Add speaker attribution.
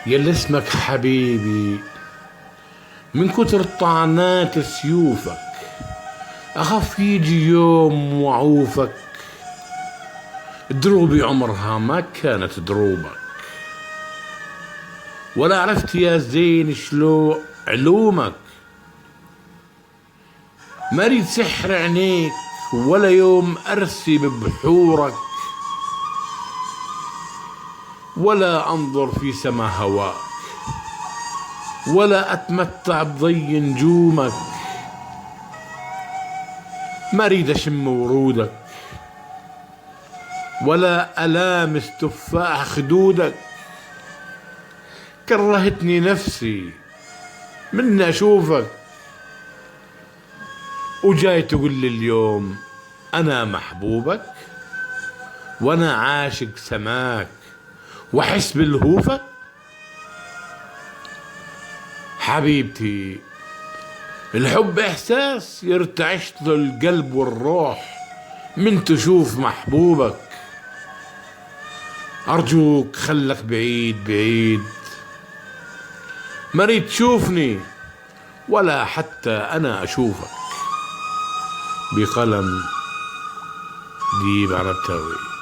Speaker 1: يلي اسمك حبيبي، من كتر طعنات سيوفك أخاف يجي يوم وعوفك. دروبي عمرها ما كانت دروبك، ولا عرفت يا زين شلو علومك. ما ريد سحر عينيك ولا يوم أرسي ببحورك، ولا أنظر في سما هواك، ولا أتمتع بضي نجومك. ما ريد أشم ورودك، ولا ألامس تفاح خدودك. كرهتني نفسي من أشوفك، وجاي تقول لي اليوم أنا محبوبك، وأنا عاشق سماك وأحس بالهوفك. حبيبتي، الحب إحساس يرتعش له القلب والروح من تشوف محبوبك. أرجوك خلك بعيد بعيد، ما ريد تشوفني ولا حتى أنا أشوفك. بقلم ديب عنبتاوي.